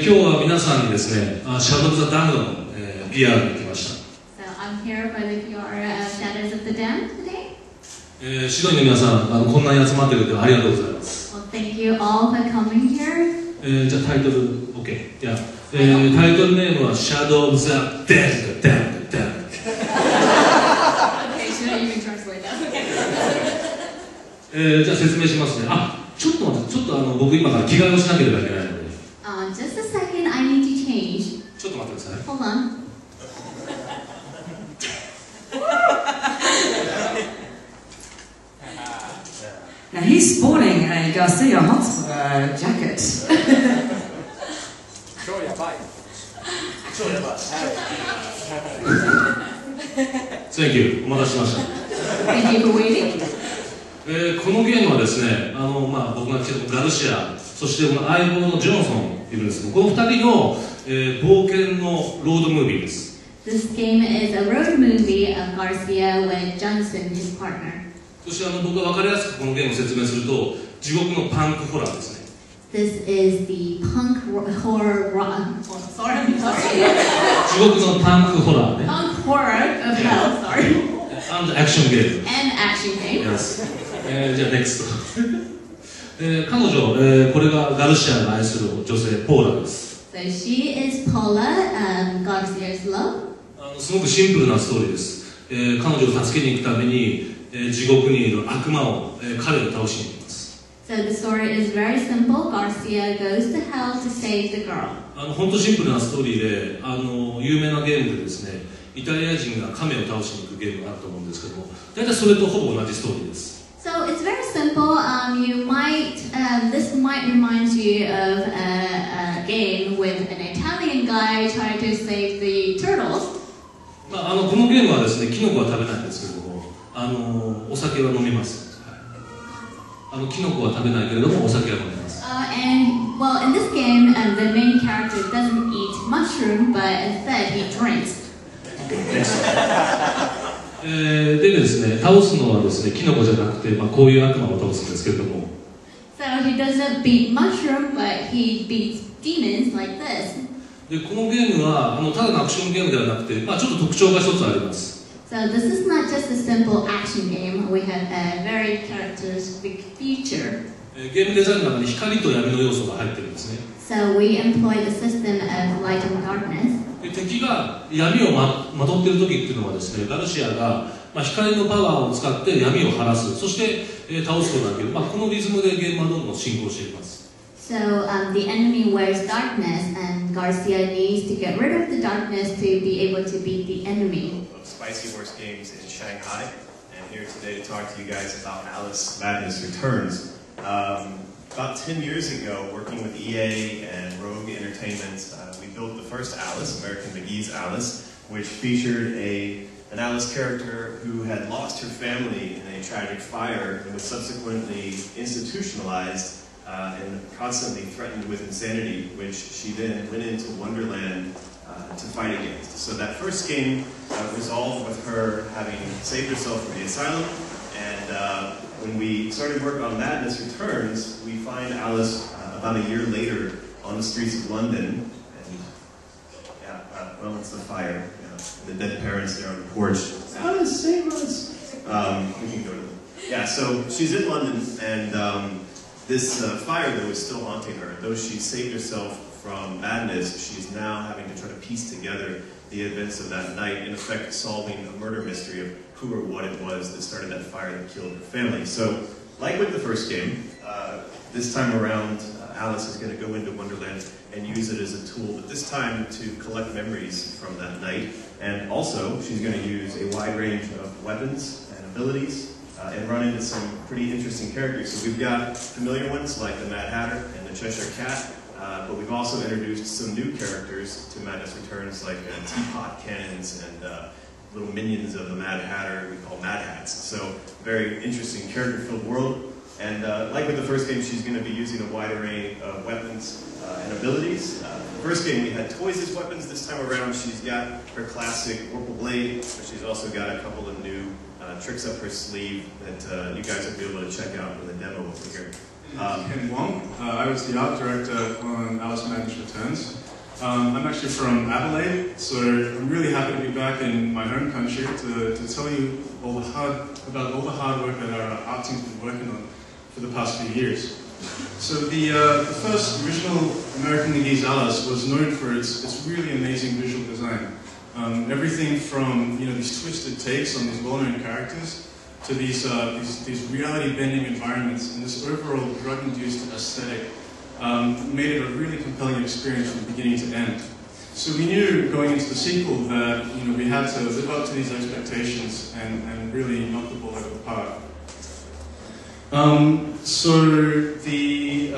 今日は皆さんにですね、シャドウ・ザ・ダムの PR に来ました。I'm here for the PR Shadows of the Dam today. シドニーの皆さん、こんなに集まってくれてありがとうございます。Well, thank you all for coming here. じゃあタイトル OK。タイトルネームは Shadow of the Dam。Okay, should I even translate that? Okay. じゃあ説明しますね。ちょっと待って、僕今から着替えをしなければいけないので。Just a second, I need to change. ちょっと待ってください。Hold on. Now he's sporting a Garcia Hotspur jacket. Thank you. お待たせしました。Thank you for waiting. このゲームはですね、僕が来てるガルシア、そしてこの相棒のジョンソンいるんですけど、この2人の、冒険のロードムービーです。This game is a road movie of Garcia with Johnson, his partner. そして僕が分かりやすくこのゲームを説明すると、地獄のパンクホラーですね。This is the punk horror. Sorry. 地獄のパンクホラーね。Punk horror of hell. Sorry. And action game. And action game. Yes. じゃあ NEXT 彼女、これがガルシアが愛する女性ポーラです。 So she is Paula, Garcia's love. すごくシンプルなストーリーです。彼女を助けに行くために、地獄にいる悪魔を、彼が倒しに行きます。 So the story is very simple. Garcia goes to hell to save the girl. 本当シンプルなストーリーで、有名なゲームでですね、イタリア人が亀を倒しに行くゲームがあると思うんですけども、大体それとほぼ同じストーリーです。So it's very simple. This might remind you of a game with an Italian guy trying to save the turtles. このゲームはですね、キノコは食べないんですけれども、お酒は飲みます。キノコは食べないけれども、お酒は飲みます。Well, in this game, the main character doesn't eat mushroom, but instead he drinks. でですね、倒すのはですね、キノコじゃなくて、こういう悪魔を倒すんですけれども。So he doesn't beat mushroom, but he beats demons like this. で、このゲームはただのアクションゲームではなくて、ちょっと特徴が一つあります。So this is not just a simple action game. We have a very characteristic feature. ゲームデザインの中に光と闇の要素が入ってるんですね。So we employ the system of light and darkness. で、敵が闇をまとっている時っていうのはですね、ガルシアが、光のパワーを使って闇を晴らす、そして、倒すことができる、このリズムでゲームはどんどん進行しています。So the enemy wears darkness, and Garcia needs to get rid of the darkness to be able to beat the enemy. Of Spicy Horse Games in Shanghai, and here today to talk to you guys about Alice Madness Returns. About 10 years ago, working with EA and Rogue Entertainment, we built the first Alice, American McGee's Alice, which featured an Alice character who had lost her family in a tragic fire and was subsequently institutionalized and constantly threatened with insanity, which she then went into Wonderland to fight against. So that first game resolved with her having saved herself from the asylum, and when we started work on Madness Returns, we find Alice about a year later on the streets of London, and well, it's the fire, the dead parents there on the porch. Alice, save us! We can go to them. Yeah, so she's in London, and this fire though is still haunting her. Though she saved herself from madness, she's now having to try to piece together the events of that night, in effect solving a murder mystery of who or what it was that started that fire that killed her family. So, like with the first game, this time around, Alice is going to go into Wonderland and use it as a tool, but this time to collect memories from that night. And also, she's going to use a wide range of weapons and abilities and run into some pretty interesting characters. So we've got familiar ones like the Mad Hatter and the Cheshire Cat, but we've also introduced some new characters to Madness Returns, like teapot cannons and little minions of the Mad Hatter we call Mad Hats. So very interesting character-filled world. And like with the first game, she's going to be using a wide array of weapons and abilities. The first game we had toys as weapons. This time around she's got her classic Orpal Blade, but she's also got a couple of new tricks up her sleeve that you guys will be able to check out in the demo over here. Ken Wong. I was the art director on Alice Madness Returns. I'm actually from Adelaide, so I'm really happy to be back in my home country to tell you about all the hard work that our art team's been working on for the past few years. So the first original American McGee's Alice was known for its really amazing visual design. Everything from these twisted takes on these well-known characters to these reality-bending environments, and this overall drug-induced aesthetic made it a really compelling experience from beginning to end. So we knew going into the sequel that we had to live up to these expectations and really knock the ball out of the park. So the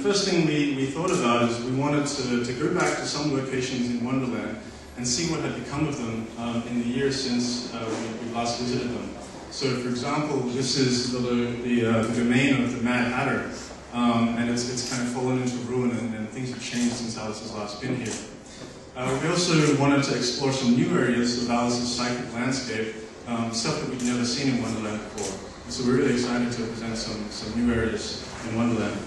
first thing we thought about is we wanted to go back to some locations in Wonderland and see what had become of them in the years since we last visited them. So, for example, this is the domain of the Mad Hatter, and it's kind of fallen into ruin, and things have changed since Alice has last been here. We also wanted to explore some new areas of Alice's psychic landscape, stuff that we'd never seen in Wonderland before. And so we're really excited to present some new areas in Wonderland.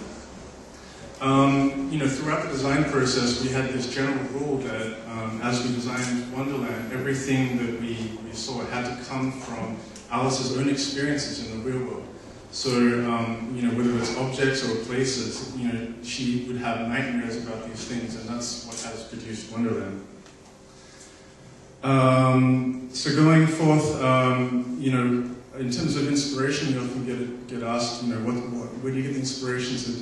Throughout the design process, we had this general rule that as we designed Wonderland, everything that we saw had to come from Alice's own experiences in the real world. So, whether it's objects or places, she would have nightmares about these things, and that's what has produced Wonderland. So going forth, in terms of inspiration, we often get asked, where do you get the inspiration to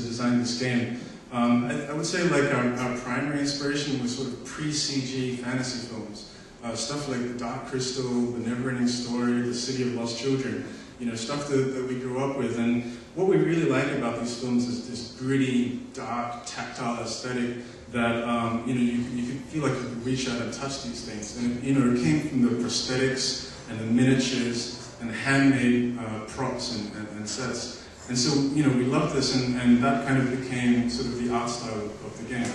design this game? I would say like our primary inspiration was sort of pre-CG fantasy films. Stuff like The Dark Crystal, The Never-Ending Story, The City of Lost Children, stuff that we grew up with. And what we really like about these films is this gritty, dark, tactile aesthetic that, you could feel like you could reach out and touch these things. And, it came from the prosthetics and the miniatures and the handmade props and sets. And so, we loved this, and that kind of became sort of the art style of the game.